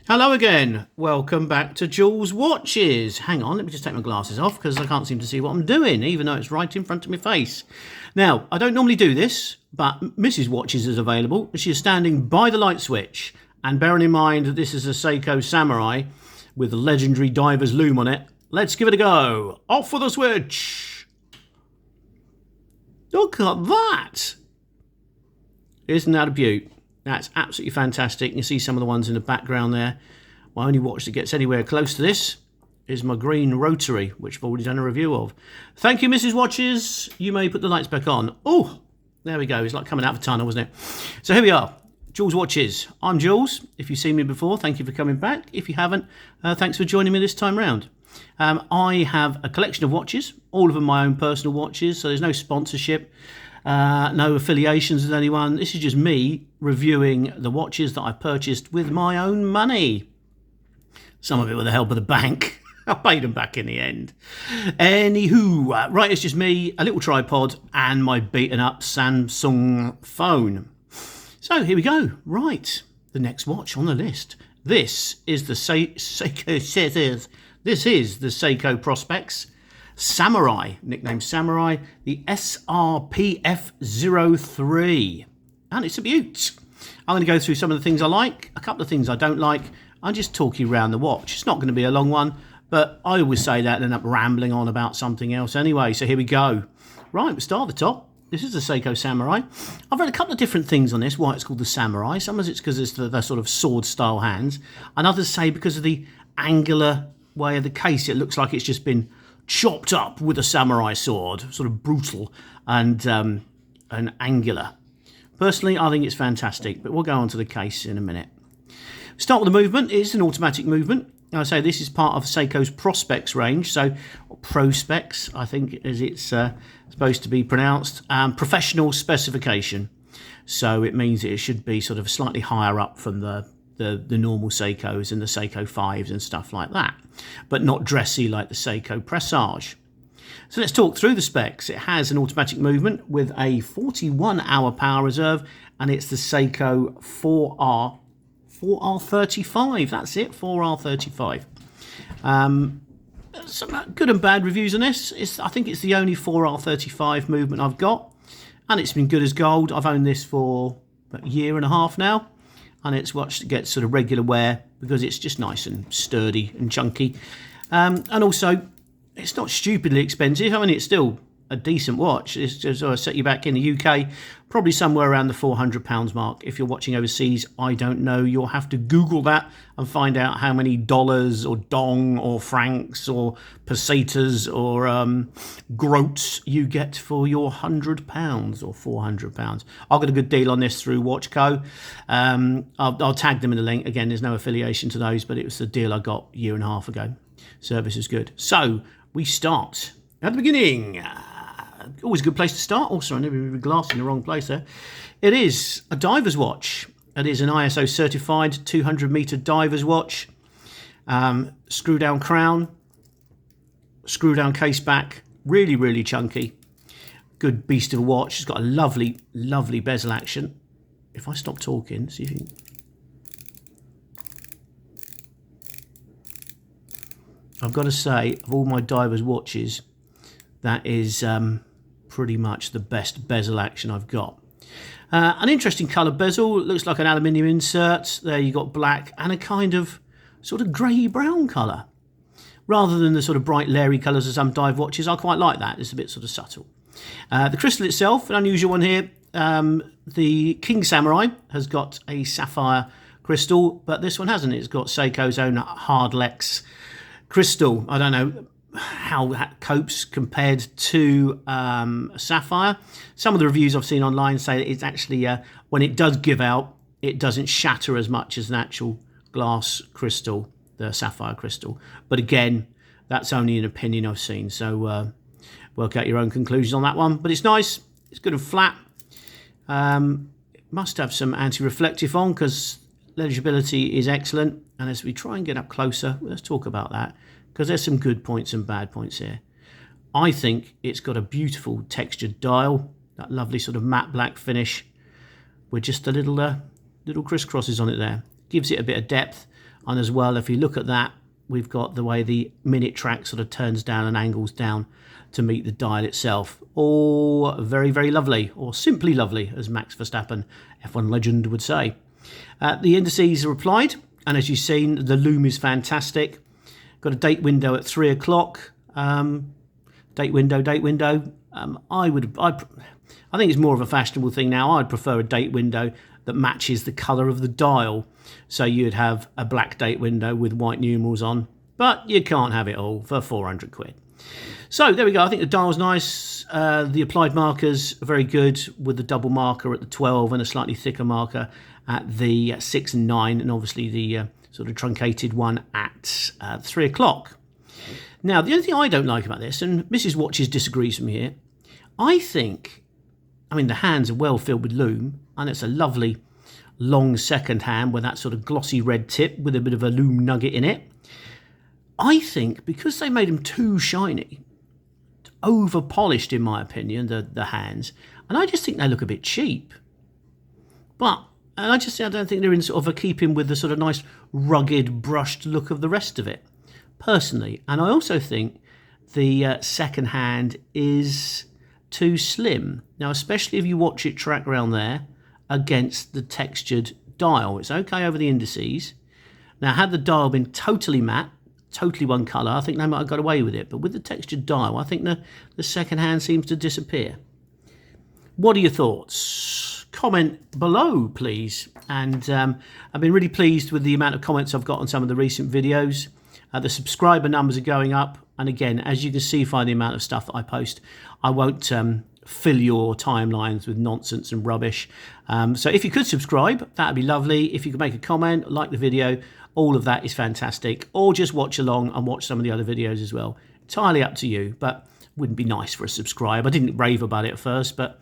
Hello again. Welcome back to Jules Watches. Hang on, let me just take my glasses off because I can't seem to see what I'm doing, even though it's right in front of my face. Now, I don't normally do this, but Mrs. Watches is available. She is standing by the light switch. And bearing in mind that this is a Seiko Samurai with the legendary diver's loom on it, let's give it a go. Off with the switch. Look at that. Isn't that a beaut? That's absolutely fantastic. You can see some of the ones in the background there. My only watch that gets anywhere close to this is my green rotary, which I've already done a review of. Thank you, Mrs. Watches. You may put the lights back on. Oh, there we go. It's like coming out of a tunnel, wasn't it? So here we are. Jules Watches. I'm Jules. If you've seen me before, thank you for coming back. If you haven't, thanks for joining me this time round. I have a collection of watches, all of them my own personal watches, so there's no sponsorship. No affiliations with anyone. This is just me reviewing the watches that I purchased with my own money. Some of it with the help of the bank. I paid them back in the end. Anywho, right, it's just me, a little tripod, and my beaten up Samsung phone. So here we go. Right, the next watch on the list. This is the Seiko. This is the Seiko Prospex Samurai, nicknamed Samurai, the SPRF03, and it's a beaut. I'm going to go through some of the things I like, a couple of things I don't like. I'll just talk you around the watch. It's not going to be a long one, but I always say that and end up rambling on about something else anyway. So here we go. Right, we'll start at the top. This is the Seiko Samurai. I've read a couple of different things on this, why it's called the Samurai. Some of it's because it's the sort of sword-style hands, and others say because of the angular way of the case. It looks like it's just been chopped up with a samurai sword, sort of brutal and angular. Personally, I think it's fantastic, but we'll go on to the case in a minute. Start with the movement. It's an automatic movement. I say this is part of Seiko's Prospex range, so Prospex, I think, as it's supposed to be pronounced, professional specification. So it means it should be sort of slightly higher up from the normal Seikos and the Seiko 5s and stuff like that, but not dressy like the Seiko Presage. So let's talk through the specs. It has an automatic movement with a 41-hour power reserve, and it's the Seiko 4R35. That's it, 4R35. Some good and bad reviews on this. I think it's the only 4R35 movement I've got, and it's been good as gold. I've owned this for about a year and a half now, and it's watch that gets sort of regular wear because it's just nice and sturdy and chunky. And also, it's not stupidly expensive. I mean, it's still a decent watch. It's just sort of set you back in the UK, probably somewhere around the £400 mark. If you're watching overseas, I don't know. You'll have to Google that and find out how many dollars or dong or francs or pesetas or groats you get for your £100 or £400. I got a good deal on this through Watchco. I'll tag them in the link. Again, there's no affiliation to those, but it was the deal I got a year and a half ago. Service is good. So we start at the beginning. Always a good place to start. Also, I never have a glass in the wrong place there. It is a diver's watch. It is an ISO certified 200 metre diver's watch. Screw down crown, screw down case back. Really, really chunky. Good beast of a watch. It's got a lovely, lovely bezel action. If I stop talking, see if you can. I've got to say, of all my diver's watches, that is pretty much the best bezel action I've got. An interesting colour bezel. It looks like an aluminium insert. There you got black and a kind of sort of grey brown colour. Rather than the sort of bright leery colours of some dive watches, I quite like that. It's a bit sort of subtle. The crystal itself, an unusual one here. The King Samurai has got a sapphire crystal, but this one hasn't. It's got Seiko's own Hardlex Crystal. I don't know how that copes compared to sapphire. Some of the reviews I've seen online say that it's actually when it does give out, it doesn't shatter as much as an actual glass crystal, the sapphire crystal. But again, that's only an opinion I've seen, so work out your own conclusions on that one. But it's nice, it's good and flat. It must have some anti-reflective on because legibility is excellent. And as we try and get up closer, let's talk about that, because there's some good points and bad points here. I think it's got a beautiful textured dial, that lovely sort of matte black finish with just a little crisscrosses on it there. Gives it a bit of depth. And as well, if you look at that, we've got the way the minute track sort of turns down and angles down to meet the dial itself. All very, very lovely, or simply lovely, as Max Verstappen, F1 legend, would say. The indices are applied, and as you've seen, the loom is fantastic. Got a date window at 3 o'clock. Date window. I think it's more of a fashionable thing now. I'd prefer a date window that matches the colour of the dial. So you'd have a black date window with white numerals on, but you can't have it all for 400 quid. So there we go. I think the dial's nice. The applied markers are very good, with the double marker at the 12 and a slightly thicker marker at the 6 and 9, and obviously the sort of truncated one at 3 o'clock. Now, the only thing I don't like about this, and Mrs. Watches disagrees with me here, I mean, the hands are well filled with loom, and it's a lovely long second hand with that sort of glossy red tip with a bit of a loom nugget in it. I think because they made them too shiny, over polished in my opinion, the hands, and I just think they look a bit cheap. I don't think they're in sort of a keeping with the sort of nice rugged brushed look of the rest of it, personally. And I also think the second hand is too slim. Now, especially if you watch it track around there against the textured dial. It's okay over the indices. Now, had the dial been totally matte, totally one colour, I think they might have got away with it. But with the textured dial, I think the second hand seems to disappear. What are your thoughts? Comment below, please. And I've been really pleased with the amount of comments I've got on some of the recent videos. The subscriber numbers are going up. And again, as you can see by the amount of stuff that I post, I won't fill your timelines with nonsense and rubbish. So if you could subscribe, that'd be lovely. If you could make a comment, like the video, all of that is fantastic. Or just watch along and watch some of the other videos as well. Entirely up to you, but wouldn't be nice for a subscribe. I didn't rave about it at first, but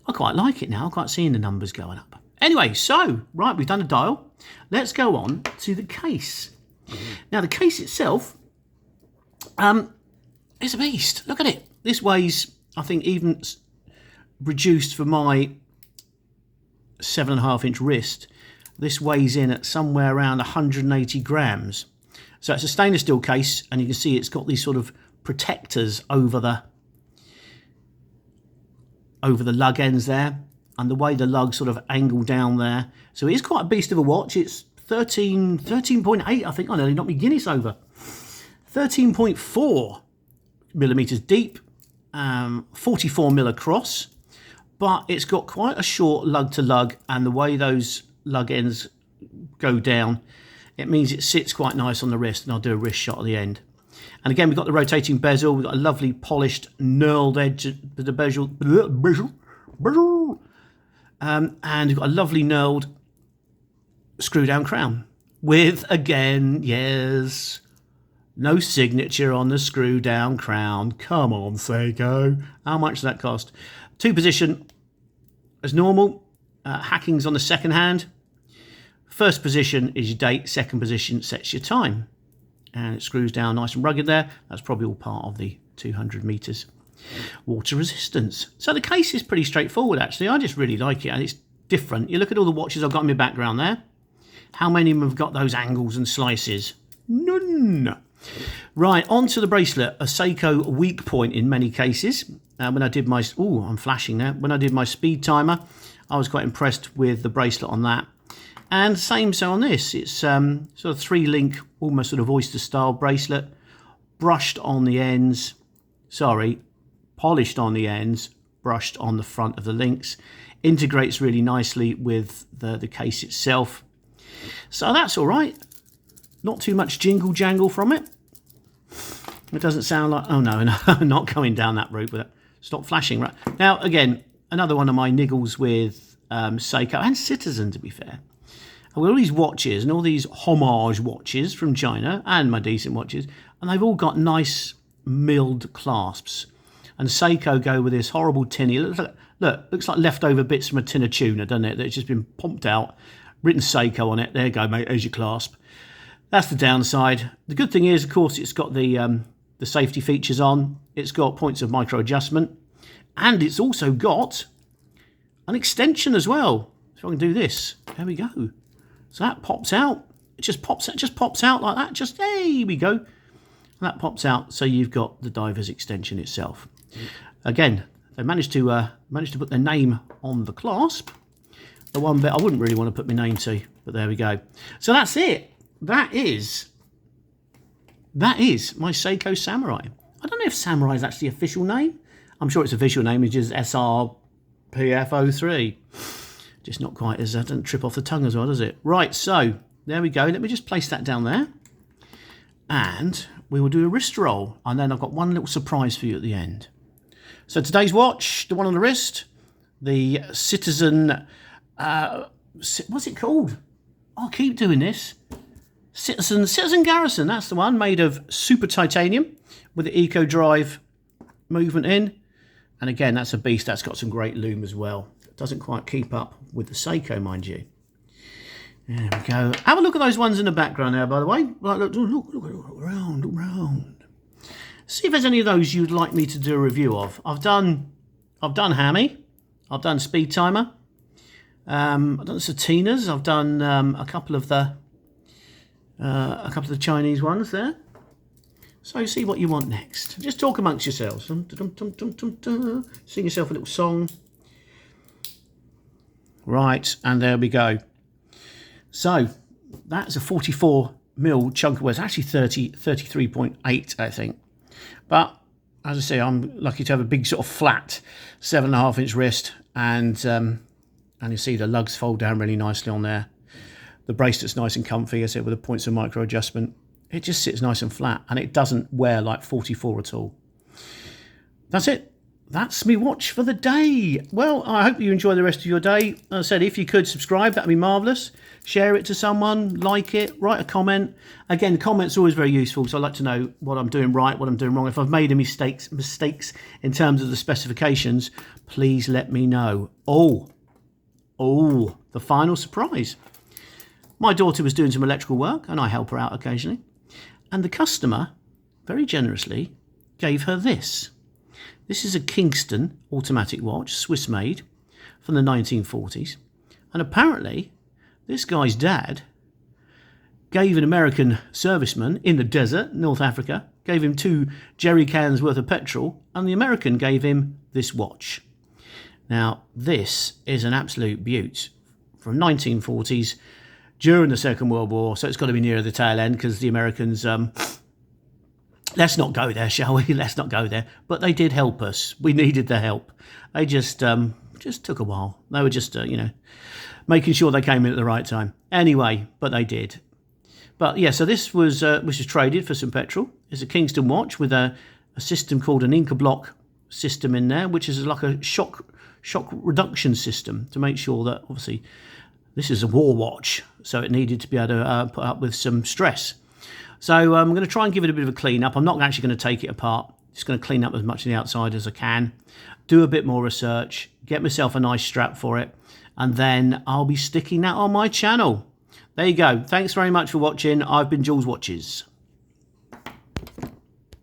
I quite like it now. I quite seeing the numbers going up. Anyway, so, right, we've done a dial. Let's go on to the case. Now, the case itself, it's a beast. Look at it. This weighs, I think, even reduced for my 7.5-inch wrist. This weighs in at somewhere around 180 grams. So it's a stainless steel case, and you can see it's got these sort of protectors over the lug ends there, and the way the lugs sort of angle down there. So it is quite a beast of a watch. It's 13.8, I think. I nearly knocked my Guinness over. 13.4 millimeters deep, 44 mil across, but it's got quite a short lug to lug, and the way those lug ends go down, it means it sits quite nice on the wrist, and I'll do a wrist shot at the end. And again, we've got the rotating bezel, we've got a lovely polished knurled edge with the bezel, and we've got a lovely knurled screw down crown with, again, yes, no signature on the screw down crown. Come on, Seiko. How much does that cost? 2 position as normal. Hacking's on the second hand. First position is your date. Second position sets your time. And it screws down nice and rugged there. That's probably all part of the 200 meters water resistance. So the case is pretty straightforward, actually. I just really like it, and it's different. You look at all the watches I've got in my background there. How many of them have got those angles and slices? None. Right, onto the bracelet. A Seiko weak point in many cases. When I did my... Oh, I'm flashing there. When I did my speed timer, I was quite impressed with the bracelet on that. And same so on this. It's sort of 3-link, almost sort of oyster-style bracelet. Brushed on the ends. Sorry, polished on the ends. Brushed on the front of the links. Integrates really nicely with the case itself. So that's all right. Not too much jingle jangle from it. It doesn't sound like... Oh, no, I'm not going down that route with it. Stop flashing. Right. Now, again, another one of my niggles with Seiko and Citizen, to be fair. I've got all these watches and all these homage watches from China and my decent watches, and they've all got nice milled clasps. And Seiko go with this horrible tinny. Looks like leftover bits from a tin of tuna, doesn't it? That's just been pumped out, written Seiko on it. There you go, mate. There's your clasp. That's the downside. The good thing is, of course, it's got the safety features on. It's got points of micro adjustment, and it's also got an extension as well. So I can do this. There we go. So that pops out. just pops out like that. Just, hey, here we go. And that pops out, so you've got the diver's extension itself. Again, they managed to put their name on the clasp. The one bit I wouldn't really want to put my name to, but there we go. So that's it. That is my Seiko Samurai. I don't know if Samurai is actually official name. I'm sure its official name is just SPRF03. Just not quite as, doesn't trip off the tongue as well, does it? Right, so there we go. Let me just place that down there. And we will do a wrist roll. And then I've got one little surprise for you at the end. So today's watch, the one on the wrist, the Citizen, what's it called? I'll keep doing this. Citizen Garrison, that's the one, made of super titanium with the Eco Drive movement in. And again, that's a beast. That's got some great loom as well. It doesn't quite keep up with the Seiko, mind you. There we go. Have a look at those ones in the background there, by the way. Look around. See if there's any of those you'd like me to do a review of. I've done Hammy. I've done Speed Timer. I've done Satinas. I've done a couple of the Chinese ones there. So see what you want next. Just talk amongst yourselves. Sing yourself a little song. Right, and there we go. So that's a 44mm chunk of wear. It's actually 33.8, I think. But as I say, I'm lucky to have a big sort of flat 7.5-inch wrist, and you see the lugs fold down really nicely on there. The bracelet's nice and comfy, as I said, with the points of micro adjustment. It just sits nice and flat, and it doesn't wear like 44 at all. That's it. That's me watch for the day. Well, I hope you enjoy the rest of your day. As I said, if you could subscribe, that'd be marvellous. Share it to someone, like it, write a comment. Again, comments are always very useful, so I'd like to know what I'm doing right, what I'm doing wrong. If I've made any mistakes in terms of the specifications, please let me know. Oh, the final surprise. My daughter was doing some electrical work, and I help her out occasionally. And the customer, very generously, gave her this. This is a Kingston automatic watch, Swiss made, from the 1940s. And apparently, this guy's dad gave an American serviceman in the desert, North Africa, gave him 2 jerry cans worth of petrol, and the American gave him this watch. Now, this is an absolute beaut from 1940s during the Second World War, so it's got to be near the tail end because the Americans... let's not go there, shall we? Let's not go there. But they did help us. We needed the help. They just took a while. They were just, making sure they came in at the right time. Anyway, but they did. But yeah, so this was traded for some petrol. It's a Kingston watch with a system called an Inca block system in there, which is like a shock reduction system to make sure that, obviously, this is a war watch, so it needed to be able to put up with some stress. So I'm going to try and give it a bit of a clean up. I'm not actually going to take it apart. Just going to clean up as much of the outside as I can, do a bit more research, get myself a nice strap for it, and then I'll be sticking that on my channel. There you go. Thanks very much for watching. I've been Jules Watches.